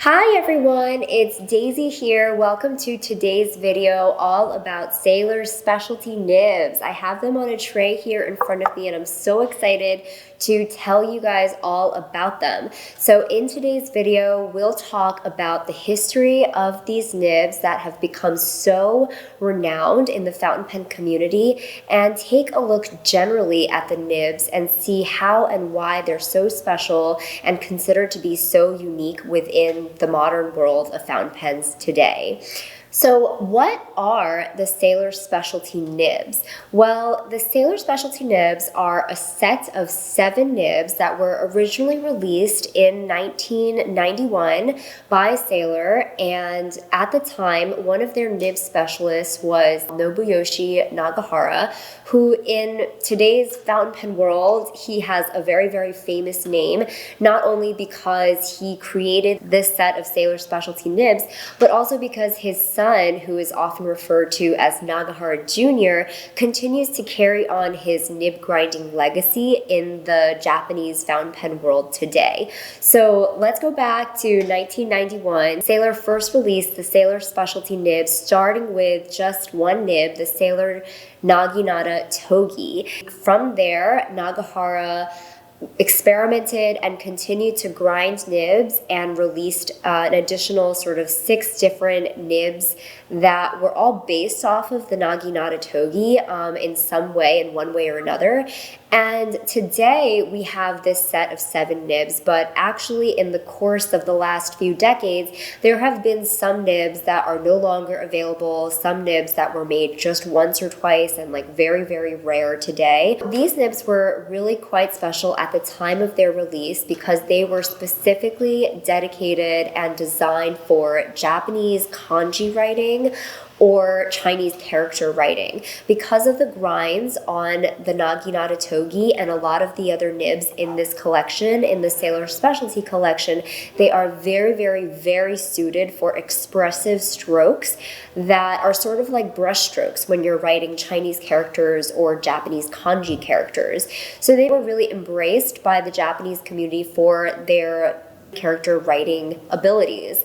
Hi everyone, it's Daisy here. Welcome to today's video all about Sailor Specialty Nibs. I have them on a tray here in front of me and I'm so excited to tell you guys all about them. So in today's video, we'll talk about the history of these nibs that have become so renowned in the fountain pen community and take a look generally at the nibs and see how and why they're so special and considered to be so unique within the modern world of fountain pens today. So what are the Sailor Specialty Nibs? Well, the Sailor Specialty Nibs are a set of 7 nibs that were originally released in 1991 by Sailor, and at the time, one of their nib specialists was Nobuyoshi Nagahara, who in today's fountain pen world, he has a very, very famous name, not only because he created this set of Sailor Specialty Nibs, but also because his son, who is often referred to as Nagahara Jr., continues to carry on his nib grinding legacy in the Japanese fountain pen world today. So let's go back to 1991. Sailor first released the Sailor Specialty Nibs, starting with just one nib, the Sailor Naginata-Togi. From there, Nagahara experimented and continued to grind nibs and released an additional sort of 6 different nibs that were all based off of the Naginata-Togi in some way, in one way or another. And today we have this set of 7 nibs, but actually in the course of the last few decades, there have been some nibs that are no longer available, some nibs that were made just once or twice and like very, very rare today. These nibs were really quite special at the time of their release because they were specifically dedicated and designed for Japanese kanji writing or Chinese character writing. Because of the grinds on the Naginata-Togi and a lot of the other nibs in this collection, in the Sailor Specialty collection, they are very, very, very suited for expressive strokes that are sort of like brush strokes when you're writing Chinese characters or Japanese kanji characters. So they were really embraced by the Japanese community for their character writing abilities.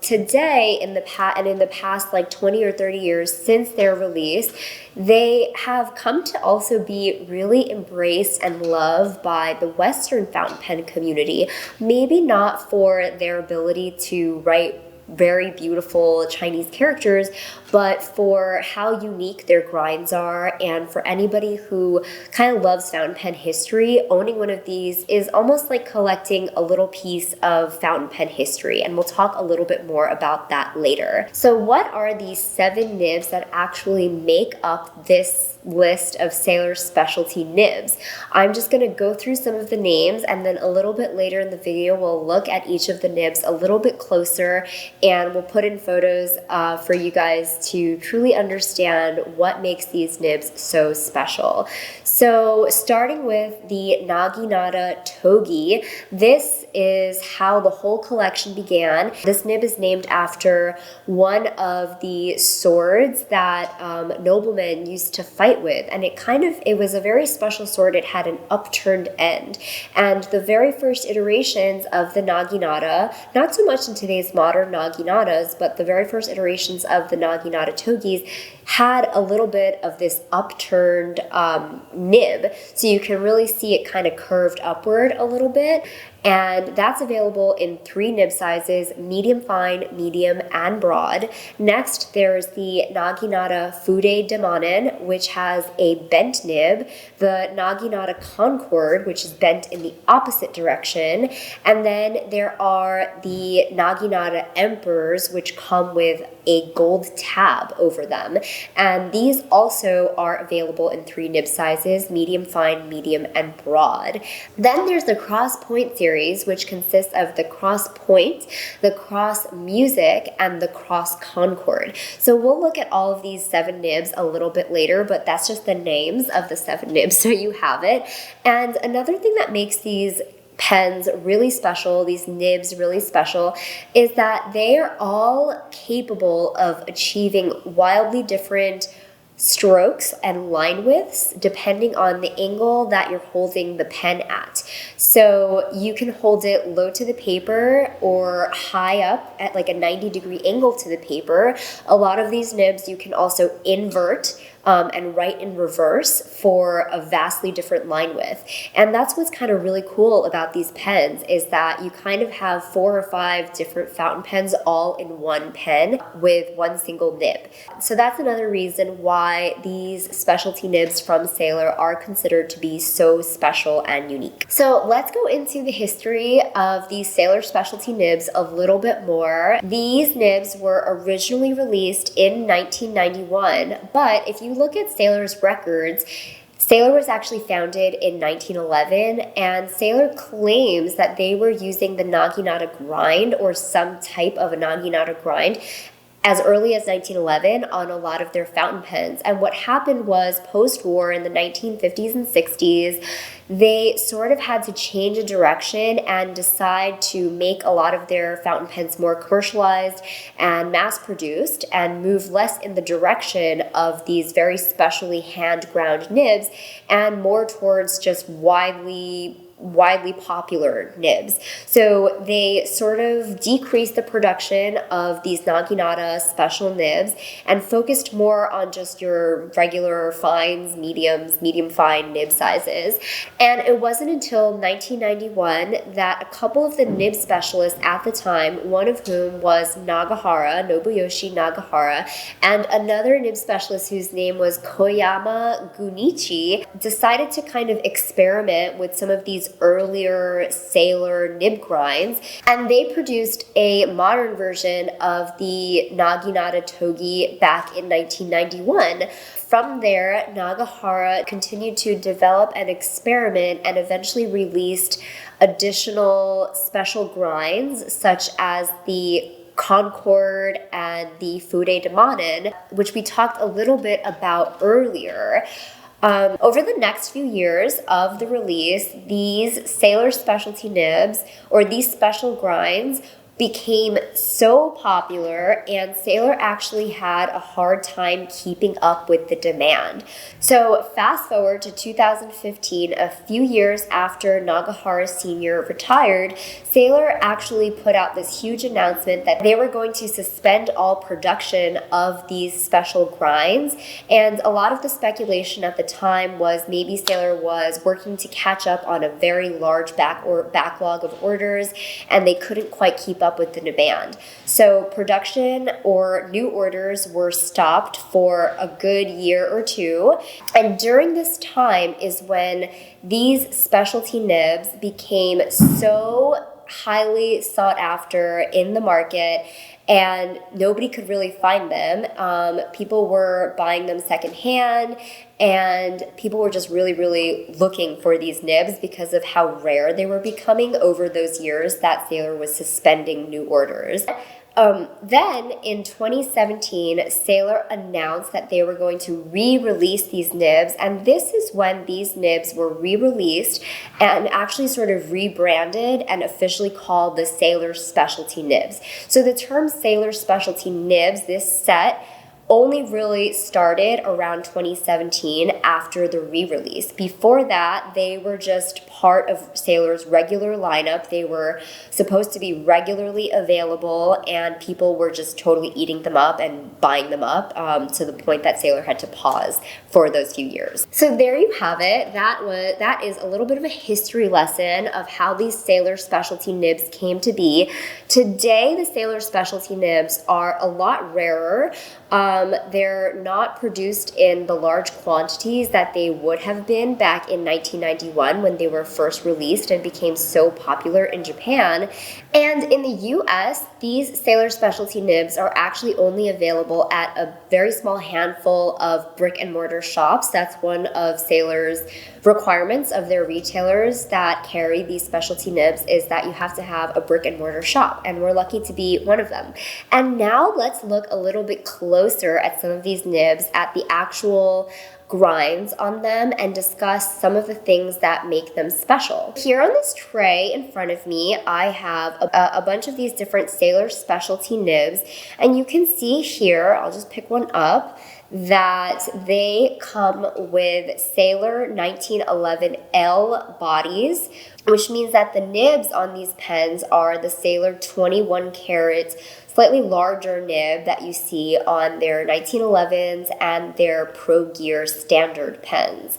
Today, in the past like 20 or 30 years since their release, they have come to also be really embraced and loved by the Western fountain pen community. Maybe not for their ability to write very beautiful Chinese characters, but for how unique their grinds are, and for anybody who kind of loves fountain pen history, owning one of these is almost like collecting a little piece of fountain pen history, and we'll talk a little bit more about that later. So what are these 7 nibs that actually make up this list of Sailor Specialty Nibs? I'm just going to go through some of the names, and then a little bit later in the video we'll look at each of the nibs a little bit closer, and we'll put in photos for you guys to truly understand what makes these nibs so special. So starting with the Naginata-Togi, this is how the whole collection began. This nib is named after one of the swords that noblemen used to fight with, and it was a very special sword. It had an upturned end, and the very first iterations of the Naginata, not so much in today's modern Naginatas, but the very first iterations of the Naginata-Togis had a little bit of this upturned nib, so you can really see it kind of curved upward a little bit. And that's available in 3 nib sizes: medium fine, medium, and broad. Next, there's the Naginata Fude de Mannen, which has a bent nib, the Naginata Concord, which is bent in the opposite direction, and then there are the Naginata Emperors, which come with a gold tab over them. And these also are available in 3 nib sizes: medium fine, medium, and broad. Then there's the Cross Point series, which consists of the Cross Point, the Cross Music, and the Cross Concord. So we'll look at all of these 7 nibs a little bit later, but that's just the names of the 7 nibs, so you have it. And another thing that makes these pens really special, these nibs really special, is that they are all capable of achieving wildly different strokes and line widths depending on the angle that you're holding the pen at. So you can hold it low to the paper or high up at like a 90-degree angle to the paper. A lot of these nibs you can also invert and write in reverse for a vastly different line width. And that's what's kind of really cool about these pens, is that you kind of have 4 or 5 different fountain pens all in one pen with one single nib. So that's another reason why these specialty nibs from Sailor are considered to be so special and unique. So let's go into the history of these Sailor specialty nibs a little bit more. These nibs were originally released in 1991, but if you look at Sailor's records, Sailor was actually founded in 1911, and Sailor claims that they were using the Naginata grind or some type of a Naginata grind as early as 1911 on a lot of their fountain pens. And what happened was, post-war in the 1950s and 60s, they sort of had to change a direction and decide to make a lot of their fountain pens more commercialized and mass-produced and move less in the direction of these very specially hand-ground nibs and more towards just widely popular nibs. So they sort of decreased the production of these Naginata special nibs and focused more on just your regular fines, mediums, medium fine nib sizes. And it wasn't until 1991 that a couple of the nib specialists at the time, one of whom was Nobuyoshi Nagahara, and another nib specialist whose name was Koyama Gunichi, decided to kind of experiment with some of these earlier Sailor nib grinds, and they produced a modern version of the Naginata-Togi back in 1991. From there, Nagahara continued to develop and experiment and eventually released additional special grinds such as the Concord and the Fude de Mannen, which we talked a little bit about earlier. Over the next few years of the release, these Sailor Specialty Nibs, or these special grinds, became so popular, and Sailor actually had a hard time keeping up with the demand. So fast forward to 2015, a few years after Nagahara Sr. retired, Sailor actually put out this huge announcement that they were going to suspend all production of these special grinds, and a lot of the speculation at the time was maybe Sailor was working to catch up on a very large backlog of orders, and they couldn't quite keep up with the demand. So production or new orders were stopped for a good year or two. And during this time is when these specialty nibs became so highly sought after in the market, and nobody could really find them. People were buying them secondhand, and people were just really, really looking for these nibs because of how rare they were becoming over those years that Sailor was suspending new orders. Then in 2017, Sailor announced that they were going to re-release these nibs, and this is when these nibs were re-released and actually sort of rebranded and officially called the Sailor Specialty Nibs. So the term Sailor Specialty Nibs, this set, only really started around 2017 after the re-release. Before that, they were just part of Sailor's regular lineup. They were supposed to be regularly available, and people were just totally eating them up and buying them up to the point that Sailor had to pause for those few years. So there you have it. That is a little bit of a history lesson of how these Sailor Specialty Nibs came to be. Today, the Sailor Specialty Nibs are a lot rarer. They're not produced in the large quantities that they would have been back in 1991 when they were first released and became so popular in Japan. And in the US, these Sailor Specialty Nibs are actually only available at a very small handful of brick and mortar shops. That's one of Sailor's requirements of their retailers that carry these specialty nibs, is that you have to have a brick and mortar shop, and we're lucky to be one of them. And now let's look a little bit closer at some of these nibs, at the actual grinds on them, and discuss some of the things that make them special. Here on this tray in front of me, I have a bunch of these different Sailor Specialty Nibs, and you can see here, I'll just pick one up, that they come with Sailor 1911L bodies, which means that the nibs on these pens are the Sailor 21 karat, slightly larger nib that you see on their 1911s and their Pro Gear standard pens.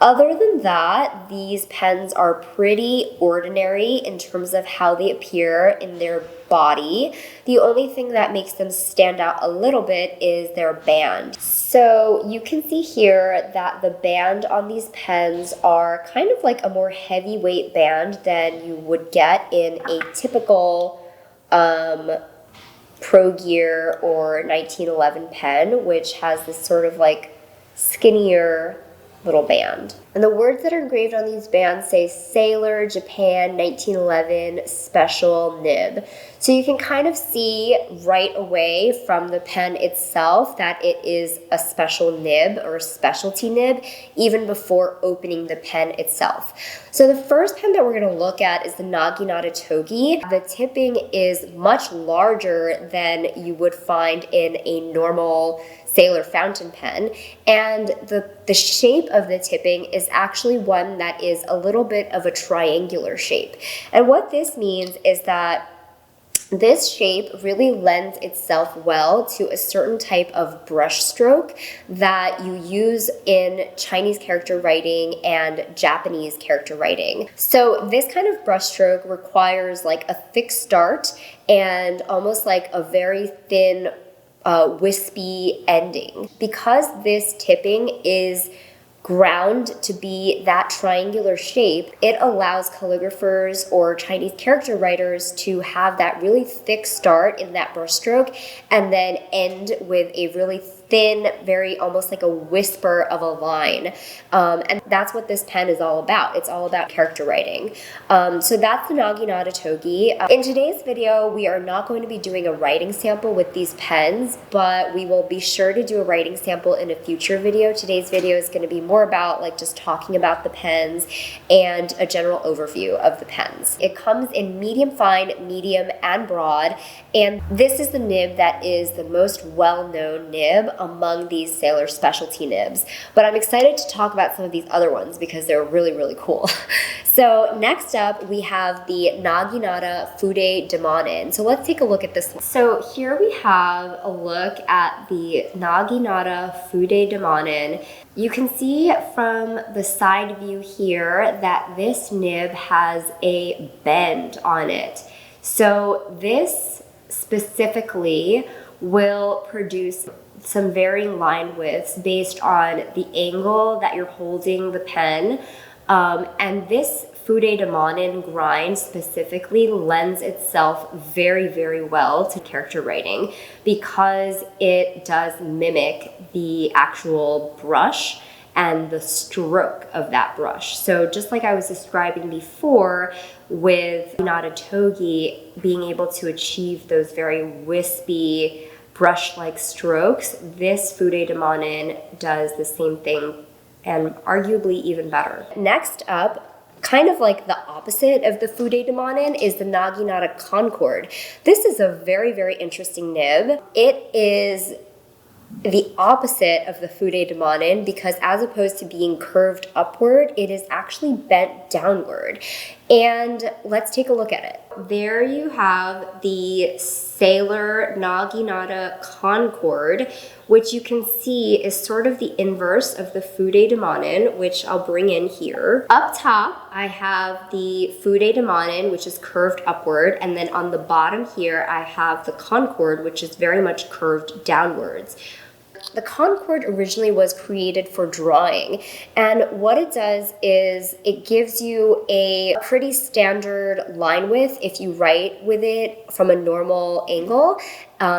Other than that, these pens are pretty ordinary in terms of how they appear in their body. The only thing that makes them stand out a little bit is their band. So you can see here that the band on these pens are kind of like a more heavyweight band than you would get in a typical Pro Gear or 1911 pen, which has this sort of like skinnier little band. And the words that are engraved on these bands say Sailor Japan 1911 Special Nib. So you can kind of see right away from the pen itself that it is a special nib or a specialty nib even before opening the pen itself. So the first pen that we're going to look at is the Naginata-Togi. The tipping is much larger than you would find in a normal Sailor fountain pen, and the shape of the tipping is actually one that is a little bit of a triangular shape. And what this means is that this shape really lends itself well to a certain type of brush stroke that you use in Chinese character writing and Japanese character writing. So this kind of brush stroke requires like a thick start and almost like a very thin wispy ending. Because this tipping is ground to be that triangular shape, it allows calligraphers or Chinese character writers to have that really thick start in that brushstroke and then end with a really thin, very almost like a whisper of a line. And that's what this pen is all about. It's all about character writing. So that's the Naginata-Togi. In today's video, we are not going to be doing a writing sample with these pens, but we will be sure to do a writing sample in a future video. Today's video is going to be more about like just talking about the pens and a general overview of the pens. It comes in medium fine, medium, and broad, and this is the nib that is the most well-known nib among these Sailor Specialty Nibs. But I'm excited to talk about some of these other ones because they're really, really cool. So next up, we have the Naginata Fude de Mannen. So let's take a look at this one. So here we have a look at the Naginata Fude de Mannen. You can see from the side view here that this nib has a bend on it. So this specifically will produce some varying line widths based on the angle that you're holding the pen. And this Fude de Mannen grind specifically lends itself very, very well to character writing because it does mimic the actual brush and the stroke of that brush. So just like I was describing before with Naginata-Togi being able to achieve those very wispy brush-like strokes, this Fude de Mannen does the same thing and arguably even better. Next up, kind of like the opposite of the Fude de Mannen, is the Naginata Concord. This is a very, very interesting nib. It is the opposite of the Fude de Mannen because as opposed to being curved upward, it is actually bent downward. And let's take a look at it. There you have the Sailor Naginata Concord, which you can see is sort of the inverse of the Fude de Mannen, which I'll bring in here. Up top, I have the Fude de Mannen, which is curved upward, and then on the bottom here, I have the Concord, which is very much curved downwards. The Concord originally was created for drawing, and what it does is it gives you a pretty standard line width if you write with it from a normal angle,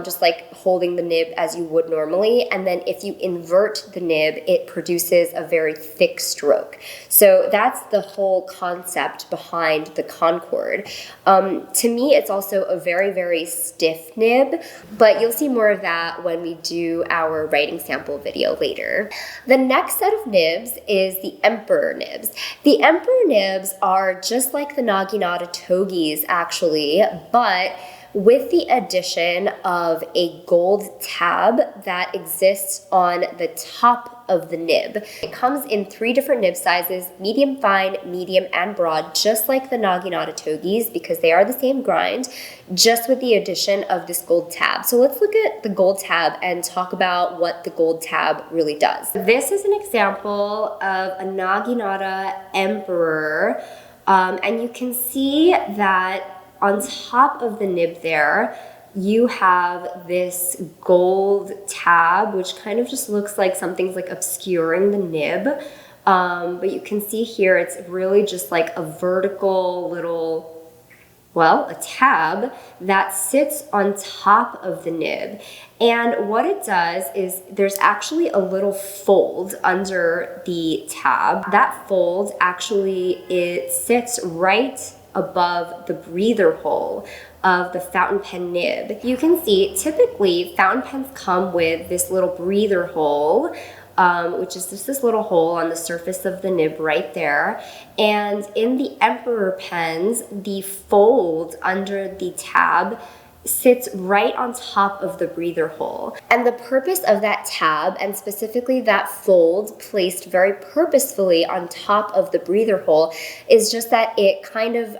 just like holding the nib as you would normally, and then if you invert the nib, it produces a very thick stroke. So that's the whole concept behind the Concord. To me, it's also a very, very stiff nib, but you'll see more of that when we do our writing sample video later. The next set of nibs is the Emperor nibs. The Emperor nibs are just like the Naginata-Togis actually, but with the addition of a gold tab that exists on the top of the nib. It comes in 3 different nib sizes: medium fine, medium, and broad, just like the Naginata-Togis, because they are the same grind, just with the addition of this gold tab. So let's look at the gold tab and talk about what the gold tab really does. This is an example of a Naginata Emperor, and you can see that on top of the nib there, you have this gold tab, which kind of just looks like something's like obscuring the nib. But you can see here, it's really just like a vertical little, well, a tab that sits on top of the nib. And what it does is there's actually a little fold under the tab. That fold actually, it sits right above the breather hole of the fountain pen nib. You can see typically fountain pens come with this little breather hole, which is just this little hole on the surface of the nib right there. And in the Emperor pens, the fold under the tab sits right on top of the breather hole. And the purpose of that tab, and specifically that fold placed very purposefully on top of the breather hole, is just that it kind of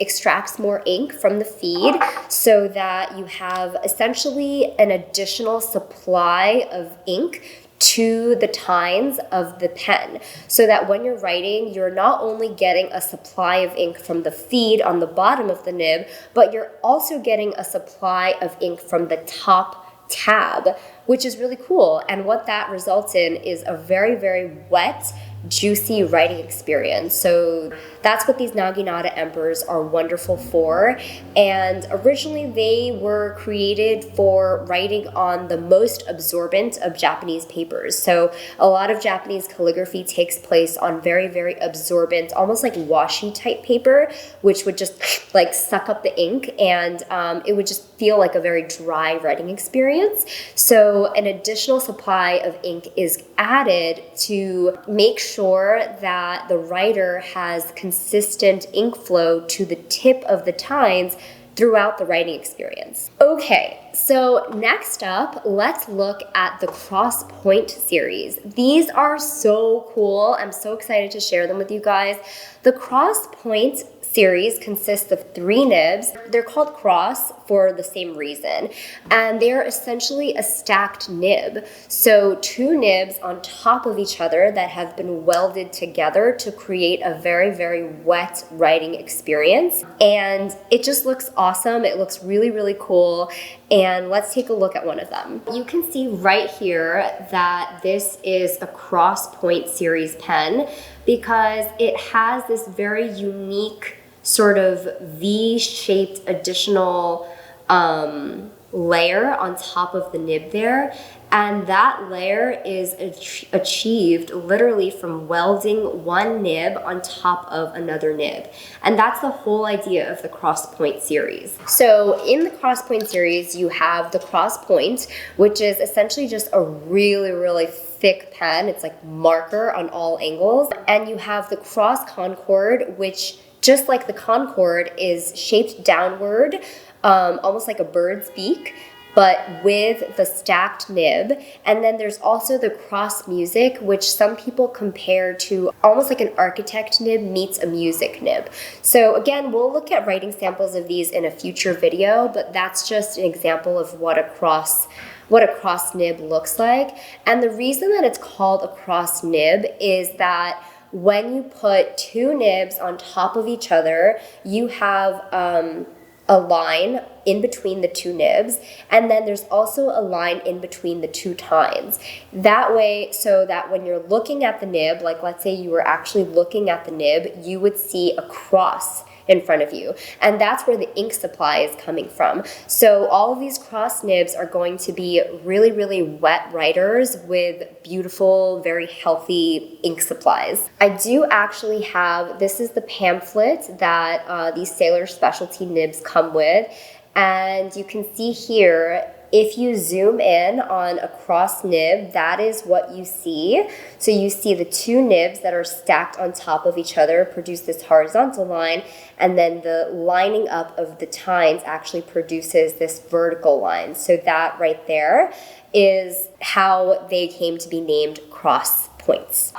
extracts more ink from the feed, so that you have essentially an additional supply of ink to the tines of the pen, so that when you're writing, you're not only getting a supply of ink from the feed on the bottom of the nib, but you're also getting a supply of ink from the top tab, which is really cool. And what that results in is a very, very wet, juicy writing experience. So that's what these Naginata Emperors are wonderful for. And originally they were created for writing on the most absorbent of Japanese papers. So a lot of Japanese calligraphy takes place on very, very absorbent, almost like washi type paper, which would just like suck up the ink, and it would just feel like a very dry writing experience. So an additional supply of ink is added to make sure that the writer has consistent ink flow to the tip of the tines throughout the writing experience. Okay, so next up, let's look at the Cross Point series. These are so cool. I'm so excited to share them with you guys. The Cross Point series consists of 3 nibs. They're called cross for the same reason, and they're essentially a stacked nib. So 2 nibs on top of each other that have been welded together to create a very, very wet writing experience. And it just looks awesome. It looks really, really cool. And let's take a look at one of them. You can see right here that this is a Cross Point series pen, because it has this very unique sort of V-shaped additional layer on top of the nib there. And that layer is achieved literally from welding one nib on top of another nib. And that's the whole idea of the Cross Point series. So in the Cross Point series, you have the Cross Point, which is essentially just a really, really thick pen. It's like marker on all angles. And you have the Cross Concord, which, just like the Concord, is shaped downward, almost like a bird's beak, but with the stacked nib. And then there's also the Cross Music, which some people compare to almost like an architect nib meets a music nib. So again, we'll look at writing samples of these in a future video, but that's just an example of what a cross nib looks like. And the reason that it's called a cross nib is that when you put 2 nibs on top of each other, you have a line in between the 2 nibs, and then there's also a line in between the 2 tines. That way, so that when you're looking at the nib, like let's say you were actually looking at the nib, you would see a cross in front of you. And that's where the ink supply is coming from. So all of these cross nibs are going to be really, really wet writers with beautiful, very healthy ink supplies. I do actually have, this is the pamphlet that these Sailor Specialty Nibs come with. And you can see here, if you zoom in on a cross nib, that is what you see. So you see the two nibs that are stacked on top of each other produce this horizontal line, and then the lining up of the tines actually produces this vertical line. So that right there is how they came to be named cross points.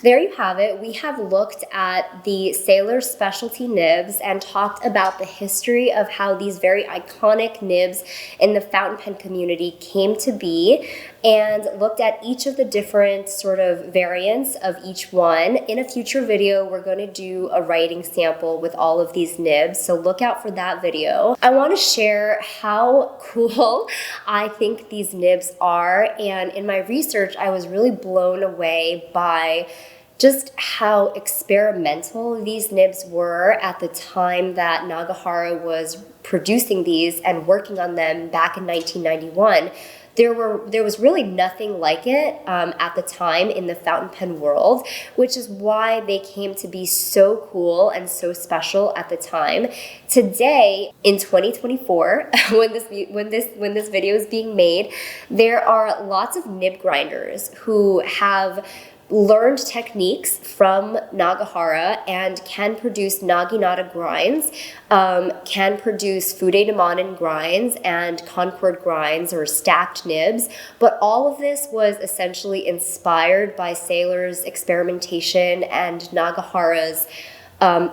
There you have it. We have looked at the Sailor Specialty Nibs and talked about the history of how these very iconic nibs in the fountain pen community came to be, and looked at each of the different sort of variants of each one. In a future video, we're going to do a writing sample with all of these nibs, so look out for that video. I want to share how cool I think these nibs are, and in my research, I was really blown away by just how experimental these nibs were at the time that Nagahara was producing these and working on them back in 1991. There was really nothing like it at the time in the fountain pen world, which is why they came to be so cool and so special at the time. Today, in 2024, when this video is being made, there are lots of nib grinders who have learned techniques from Nagahara and can produce Naginata grinds, can produce Fude de Mannen grinds and Concord grinds or stacked nibs, but all of this was essentially inspired by Sailor's experimentation and Nagahara's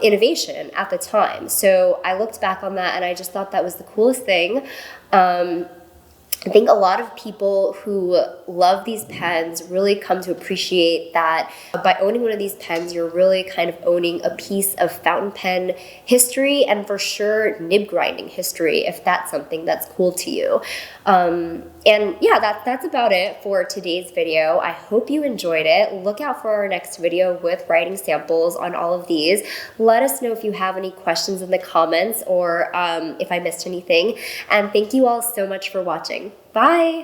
innovation at the time. So I looked back on that and I just thought that was the coolest thing. I think a lot of people who love these pens really come to appreciate that by owning one of these pens, you're really kind of owning a piece of fountain pen history, and for sure nib grinding history, if that's something that's cool to you. And yeah, that's about it for today's video. I hope you enjoyed it. Look out for our next video with writing samples on all of these. Let us know if you have any questions in the comments or if I missed anything. And thank you all so much for watching. Bye!